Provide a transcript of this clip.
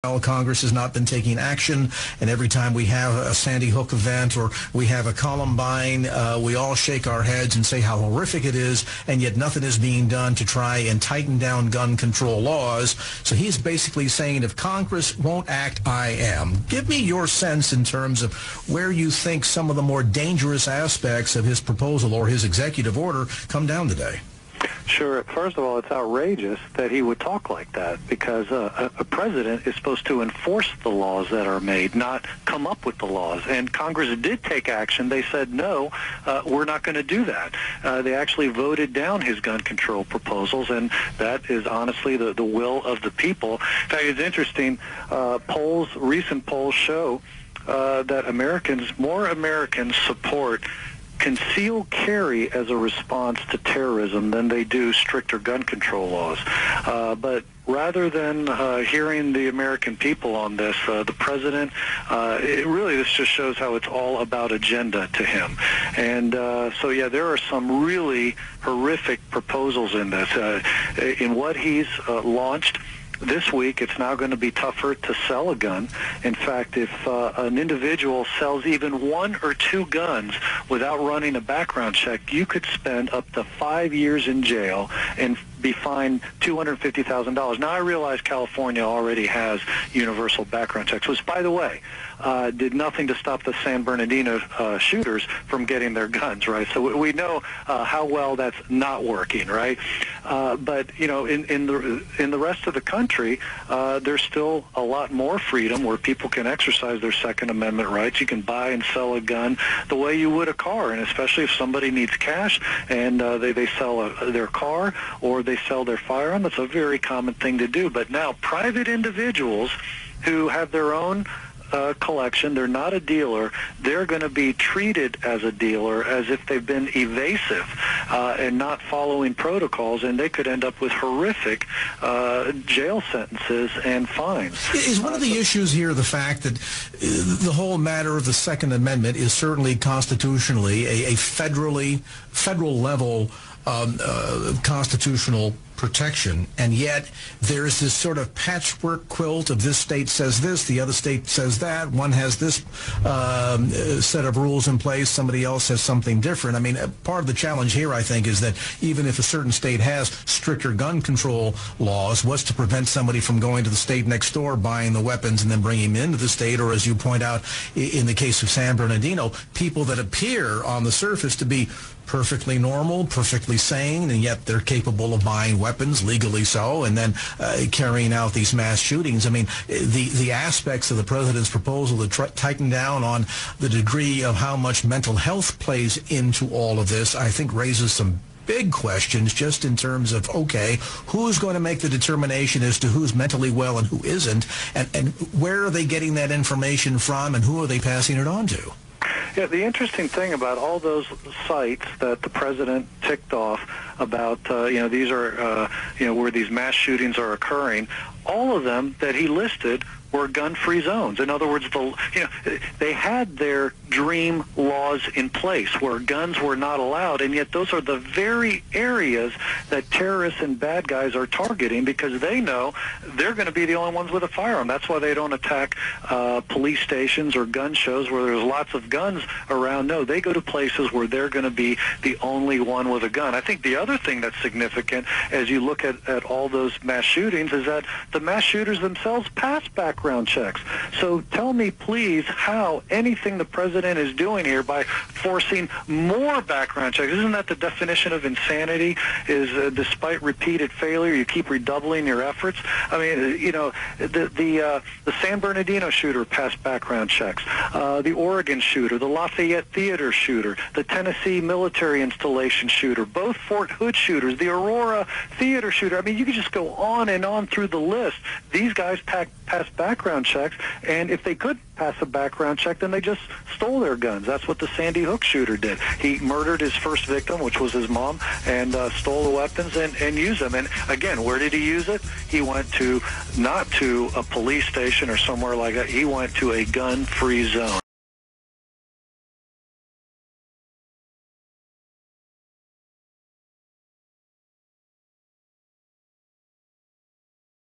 Congress has not been taking action, and every time we have a Sandy Hook event or we have a Columbine, we all shake our heads and say how horrific it is, and yet nothing is being done to try and tighten down gun control laws. So he's basically saying, if Congress won't act, I am. Give me your sense in terms of where you think some of the more dangerous aspects of his proposal or his executive order come down today. Sure. First of all, it's outrageous that he would talk like that, because a president is supposed to enforce the laws that are made, not come up with the laws. And Congress did take action. They said, no, we're not going to do that. They actually voted down his gun control proposals, and that is honestly the will of the people. In fact, it's interesting. Recent polls show that more Americans support concealed carry as a response to terrorism than they do stricter gun control laws. But rather than hearing the American people on this, the president, this just shows how it's all about agenda to him. And yeah, there are some really horrific proposals in this. In what he's launched this week, it's now going to be tougher to sell a gun. In fact, if an individual sells even 1 or 2 guns without running a background check, you could spend up to 5 years in jail and be fined $250,000. Now, I realize California already has universal background checks, which, by the way, did nothing to stop the San Bernardino shooters from getting their guns, right? So we know how well that's not working, right? But, you know, in the rest of the country, there's still a lot more freedom where people can exercise their Second Amendment rights. You can buy and sell a gun the way you would a car, and especially if somebody needs cash and they sell their car or they sell their firearm, that's a very common thing to do. But now private individuals who have their own collection, they're not a dealer, they're going to be treated as a dealer as if they've been evasive and not following protocols, and they could end up with horrific jail sentences and fines. Is one of the issues here the fact that the whole matter of the Second Amendment is certainly constitutionally a federal level constitutional protection, and yet there's this sort of patchwork quilt of this state says this, the other state says that, one has this set of rules in place, somebody else has something different. I mean, part of the challenge here, I think, is that even if a certain state has stricter gun control laws, what's to prevent somebody from going to the state next door, buying the weapons, and then bringing them into the state, or as you point out, in the case of San Bernardino, people that appear on the surface to be perfectly normal, perfectly sane, and yet they're capable of buying weapons, legally so, and then carrying out these mass shootings. I mean, the aspects of the president's proposal to tighten down on the degree of how much mental health plays into all of this, I think raises some big questions just in terms of, okay, who's going to make the determination as to who's mentally well and who isn't, and where are they getting that information from, and who are they passing it on to? Yeah, the interesting thing about all those sites that the president ticked off about, these are, where these mass shootings are occurring, all of them that he listed were gun-free zones. In other words, they had their dream laws in place where guns were not allowed, and yet those are the very areas that terrorists and bad guys are targeting, because they know they're going to be the only ones with a firearm. That's why they don't attack police stations or gun shows where there's lots of guns around. No, they go to places where they're going to be the only one with a gun. I think the other thing that's significant as you look at all those mass shootings is that the mass shooters themselves pass background checks. So tell me, please, how anything the president is doing here by forcing more background checks, isn't that the definition of insanity, is despite repeated failure, you keep redoubling your efforts? I mean, the San Bernardino shooter passed background checks, the Oregon shooter, the Lafayette Theater shooter, the Tennessee military installation shooter, both Fort Hood shooters, the Aurora Theater shooter. I mean, you could just go on and on through the list. These guys passed background checks, and if they could pass a background check, then they just stole their guns. That's what the Sandy Hook shooter did. He murdered his first victim, which was his mom, and stole the weapons and used them. And again, where did he use it? He went not to a police station or somewhere like that. He went to a gun-free zone.